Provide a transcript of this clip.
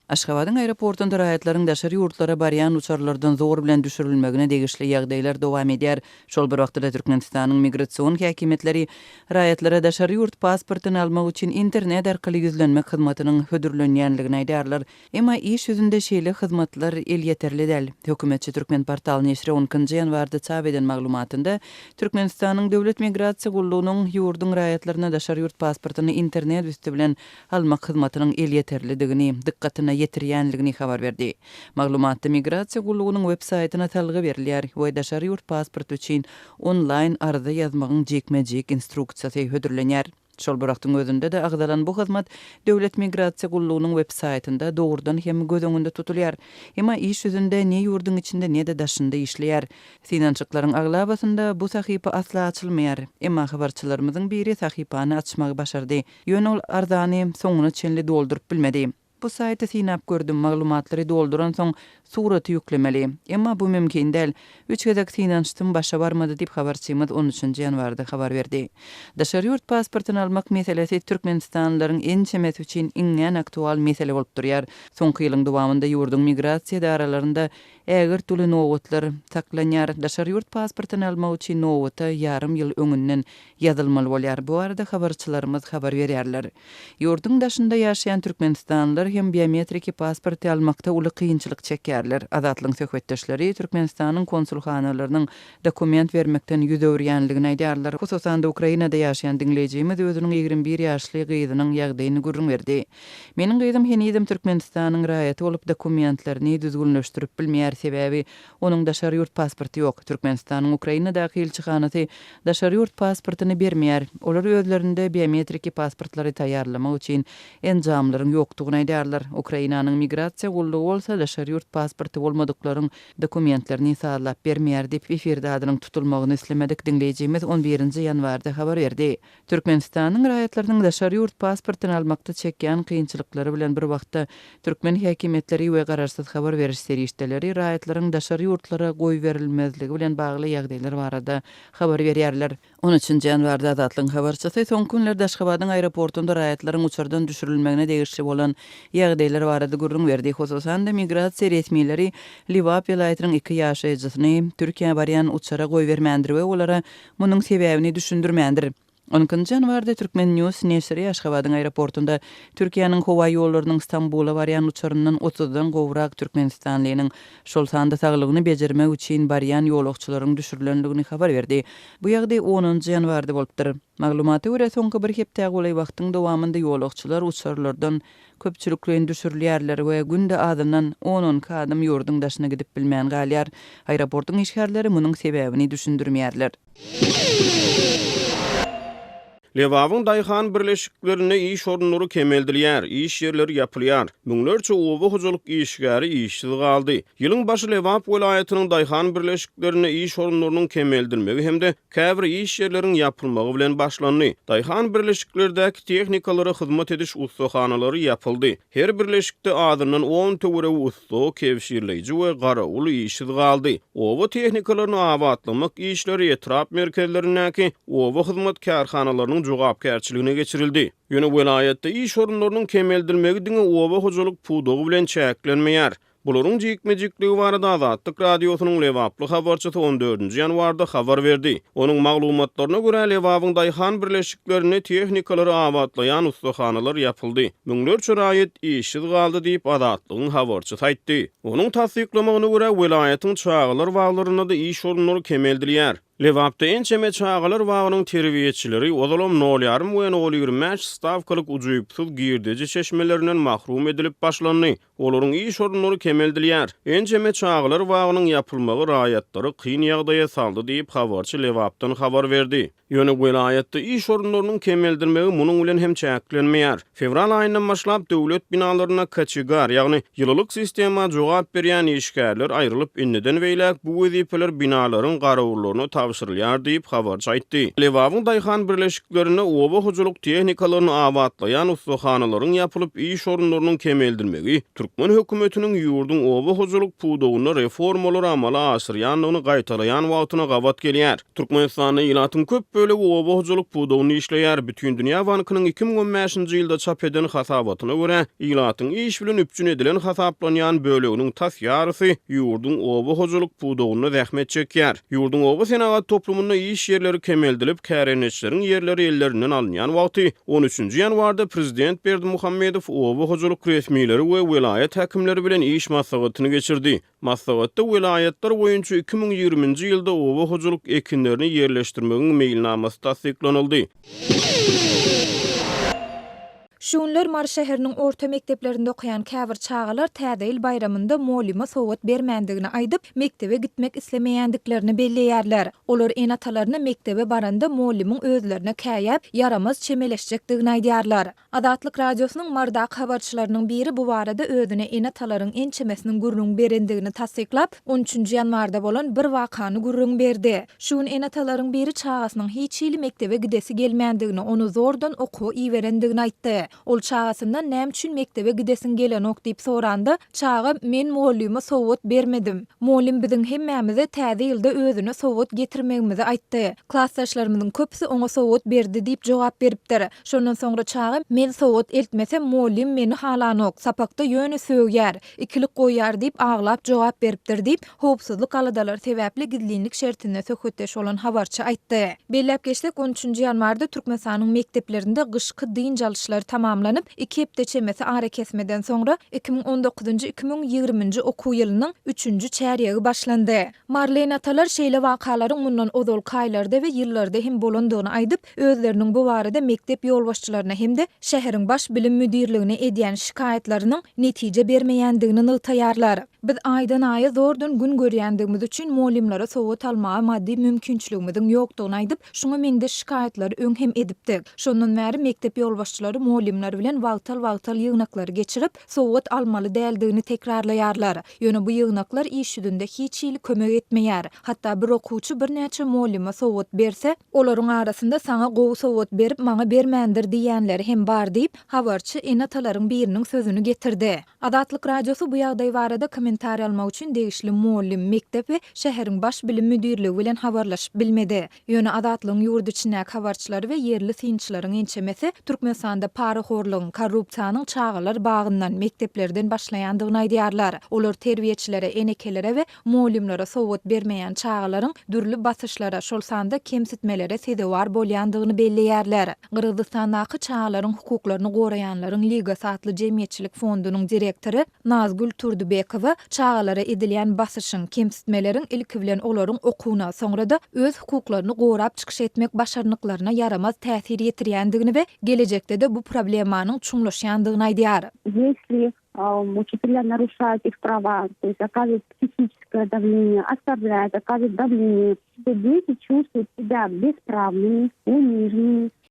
Aşgabatyň aeroportunda raýatlaryň daşary ýurtlara barýan uçarlardan zor bilen düşürilmegine degişli ýagdaýlar dowam edýär. Şol bir wagtda Türkmenistanyň migrasiýon häkimetleri raýatlara daşary ýurt pasportyny almak üçin internet arkaly ýüzlenmek hyzmatynyň hödürlenýänligini aýdarlar. Emma iş ýüzünde şeýle hyzmatlar el ýeterli däl. Hökümetçi Türkmen portaly neşri 10-njy ýanwarda çap eden maglumatynda Türkmenistanyň döwlet migrasiýa gullugynyň ýurdun raýatlaryna daşary ýurt pasportyny internet üstü bilen almak hyzmatynyň el ýeterlidigini dikkatine yetirýänligini habar berdi. Maglumatda migrasiýa gullugynyň web saýtyna talgy berilýär we daşary ýurt pasporty üçin onlaýn arda ýazmagyň jekme-jek instruksiýasy hödürlenýär. Şol bir wagtyň özünde de agdalan bu hyzmat döwlet migrasiýa gullugynyň web saýtynda dogrudan hem göz öňünde tutulýar. Emma iş ýüzünde ne ýurdun içinde ne de daşynda işleýär. Finançyklaryň aglabasynda bu sahypa asla açylmaýar. Emma habarçylarymyzyň biri sahypany açmagy başardy. Ýöne ol arzany soňuna çenli doldurup bilmedi. Bu saýty synap gördüm maglumatlary dolduran soň suraty ýüklemeli. Emma bu mümkin däl. 3 gezek synançdym başa barmady diýip habarçymyz 13-nji ýanwarda habar berdi. Daşary ýurt pasportyny almak meselesi Türkmenistanlylaryň en çemet üçin iňen aktual mesele bolup durýar. Soňky ýylyň dowamında ýurdun migrasiýa daralarynda ägir türlü nowatlar saklanýar. Daşary ýurt pasportyny almak üçin nowata ýarym ýyl öňünden ýazylmaly bolýar. Bu arada habarçylarymyz habar berýärler. Ýurdun daşynda ýaşaýan Türkmenistanlylar hem biometriki pasporty almakda uly kynçylyk çekýärler. Azatlyň söhbetdeşleri Türkmenistanyň konsulxanalarynyň dokument bermekden ýüzörýänligini aýdýarlar. Hususan da Ukrainada ýaşaýan dinleýijimiz özüniň 21 ýaşly gyzynyň ýagdaýyny gurrun berdi. Meniň gyzym henidim Türkmenistanyň raýaty bolup dokumentlerini düzgünleşdirip bilmeýär, sebäbi onuň daşary ýurt pasporty ýok. Türkmenistanyň Ukrainadaky elçixanasy daşary ýurt pasportyny bermeýär. Olar özlerinde biometriki pasportlary taýýarlamak üçin enjamlaryň ýokdugyny aýdýarlar. Ukrainanyň migrasiýa gullugy bolsa daşary ýurt pasporty bolmadyklaryň dokumentlerini sağlap bermeýär diýip efirde adynyň tutulmagyny islemedik dinleýijimiz 11-nji ýanwarda habar berdi. Türkmenistanyň raýatlarynyň daşary ýurt pasportyny almakda çekýän kynçylyklary bilen bir wagtda türkmen häkimetleri we gararsız habar beriş serişdeleri raýatlaryň daşary ýurtlara goý berilmezligi bilen bagly ýagdaýlar barada habar berýärler. 13-nji ýanwarda Azatlyň habarçysy soňky günlerde Aşgabatyň aeroportunda raýatlaryň uçurdan düşürilmegine degişli bolan ýagdaýlar barada gurrun berdi. Hususan da migrasiýa resmileri Liwap vilayatynyň 2 ýaşaýjysyny Türkiýe barýan uçara goý bermändir we olara munyň sebäbini düşündirmändir. 10-njy ýanwarda Türkmen News neşri Aşgabatyň aeroportunda Türkiýanyň howa ýollarynyň Stambula barýan uçurundan 30-dan gowrak Türkmenistanlynyň şol sanda saglygyny bejermek üçin barýan ýolagçylaryň düşürilendigini habar berdi. Bu ýagdaý 10-njy ýanwarda bolupdyr. Maglumata görä soňky bir hepde goly wagtyň dowamında ýolagçylar uçurlardan köpçüliklerini düşürilýärler we günde adamdan 10 kadym ýurdun daşyna gidip bilmän galýar. Aeroportyň işgärleri munyň sebäbini düşündirmeýärler. Lewawyň daýhan birleşiklerine iş orunlary kemeldilýär, iş ýerleri ýapylýar. Müňlerçe owa hojalyk işgäri işsiz galdy. Ýylyň başı Lewap welaýatynyň daýhan birleşiklerine iş orunlarynyň kemeldilmegi hemde käbir iş ýerleriň ýapylmagy bilen başlandy. Daýhan birleşiklerdäki tehnikalara hyzmat ediş ustahanalary ýapyldy. Her birleşikde adyndan 10 töwere usta, kewşirleýiji we garaul işsiz galdy. Owa tehnikalaryny awatlamak işleri etrap merkezlerindäki owa hyzmat karhanalarynyň jogapkärçiligine geçirildi. Ýöne welaýatda iş orunlarynyň kemeldilmegi diňe owa hojalyk pudugy bilen çäklenmeýär. Bularyň jekme-jekligi barada Azatlyk radiosynyň Lewaply habarçysy 14-nji ýanwarda habar berdi. Onuň maglumatlaryna görä Lewawyň daýhan birleşiklerini tehnikalary awatlaýan ustahanalar ýapyldy. Müňlerçe raýat işsiz galdy diýip Azatlygyň habarçysy aýtdy. Onuň tasdiklamagyna görä welaýatyň çağalar waglaryna da iş orunlary kemeldilýär. Lewapda en çeme çağalar waganyň terbiýetçileri ozalam 0,5 we 0,25 stavkalyk ujuýupsyz girdeji çeşmelerinden mahrum edilip başlandy. Olaryň iş orunlary kemeldilýär. En çeme çağalar waganyň ýapylmagy raýatlary kyn ýagdaýa saldy diýip habarçy Lewapdan habar berdi. Ýöne welaýatda iş orunlarynyň kemeldilmegi munyň bilen hem çäklenmeýär. Fevral aýyndan başlap döwlet binalaryna kaçygar, ýagny ýyllyk sistema jogap berýän işgärler aýrylyp inneden beýlek bu wezipeler binalaryň garawullaryna tabşyrylýar diýip habarçy aýtdy. Lewawyň daýhan birleşiklerine owa hojalyk tehnikalaryny awatlaýan ustahanalaryň ýapylyp iş orunlarynyň kemeldilmegi Türkmen hökümetiniň ýurdun owa hojalyk pudugyna reformalary amala asyrýanlygyny gaýtalaýan wagtyna gabat gelýär. Türkmenistanyň ýylatyň köp bölegi oba hojuluk pudugyny işleýär. Bütün dünýä bankynyň 2015-nji ýylda çap eden hasabatyna görä, ilatyň iş bilen üpjün edilen hasaplanýan böleginiň tasýarysy ýurdun oba hojuluk pudugyny zähmet çekýär. Ýurdun oba senagat toplumunda iş ýerleri kemeldilip, kärenetçilerin ýerleri ellerinden alınýan wagty 13-nji ýanwarda prezident Berdimuhammedow oba hojuluk resmiýetleri we vilayet häkimleri bilen iş maslahatyny geçirdi. Maslahatda vilayetler boýunça 2020-nji ýylda oba hojuluk ekinlerini ýerleşdirmegiň meýilnamasy tasdiklanyldy. Şunlar Mar şäheriniň orta mekteplerinde okuyan käbir çağalar täze ýyl bayramynda molima sowgat bermendigini aýdyp, mektebe gitmek islemeýändiklerini belleýärler. Olar enatalaryna mektebe baranda molimyň özlerine käýäp, yaramaz çemeleşjekdigini aýdýarlar. Adatlyk radiosynyň mardak habarçylarynyň biri bu barada özüne enatalaryň ençemesiniň gurrun berendigini tasdiklap, 13-nji ýanwarda bolan bir wakany gurrun berdi. Şuň enatalaryň biri çağasynyň hiç ýyly mektebe gidesi gelmendigini, onu zordan okuw iýerendigini aýtdy. Ol çağasyndan näme üçin mektebe gidesin gelen ok diýip sorandy. Çağa men molima sowgat bermedim. Molim biziň hemmämize täze ýylda özüne sowgat getirmegimizi aýtdy. Klassdaşlarymyzyň köpüsi oňa sowgat berdi diýip jogap beripdir. Şondan soňra çağa men sowgat eltmesem molim meni halanok sapakda ýöne söýär, ikilik goýar diýip aglap jogap beripdir diýip howpsuzlyk aladalar sebäpli gizlinlik şertine söhbetdeş bolan habarçy aýtdy. Bellep geçdik 13-nji ýanwarda Türkmenistanyň mekteplerinde gyşky dyn jalşylary tamamlanyp, 2 hepde çemesi ara kesmeden soňra 2019-2020-nji okuw ýylynyň 3-nji çäriýegi başlandy. Marlene atalar şeýle wakalaryň mundan ozalky aýlarda we ýyllarda hem bolandygyny aýdyp, özleriniň bu barada mektep ýolbaşçylaryna hemde şäheriň baş bilim müdirligine edýän şikaýetlarynyň netije bermeýändigini nytaýarlar. Biz aýdan aýa zordan gün görýändigimiz üçin molimlere sowgat almaga maddi mümkinçiligimiň ýokdugyny aýdyp, şuňa meňde şikaýetler öň hem edipdik. Şondan bäri mektep ýolbaşçylary molimler bilen wagtal ýygnaklary geçirip, sowgat almaly däldigini tekrarlaýarlar. Ýöne bu ýygnaklar iş ýüzünde hiç ýyly kömek etmeýär. Hatda bir okuwçy bir näçe molima sowgat berse, olaryň arasynda saňa gowy sowgat berip, maňa bermändir diýenleri hem bar diýip, habarçy enatalaryň biriniň sözüni getirdi. Adatlyk radiosy bu ýagdaý barada komentariýa almak üçin degişli molim, mektep we şäheriň baş bilim müdirligi bilen habarlaşyp bilmedi. Ýöne adatlygyň ýurdu içindäki habarçylary we yerli synçylaryň ençemesi Türkmenistanda paraxorlygyň, korrupsiýanyň çağalar bagyndan mekteplerden başlaýandygyny aýdýarlar. Olar terbiýeçilere, enekelere we molimlere sowgat bermeýän çağalaryň dürli basyşlara, şol sanda kemsitmelere sebäp bolýandygyny belleýärler. Gyrgyzstandaky çağalaryň hukuklaryny goraýanlaryň Ligası adly jemgyýetçilik fondunyň direktori Nazgül Turdubekowa çağalara edilýän basyşyň, kemsitmelerin ilki bilen olaryň okuwuna, soňra-da öz hukuklaryny gorap çykyş etmek başarnyklaryna yaramaz täsir ýetirýändigini we gelecekde de bu problemanyň çuňlaşýandygyny aýdýar. Если учителя нарушают их права, то есть оказывают психическое давление, оставляют, оказывают давление, то дети чувствуют себя бесправными, униженными.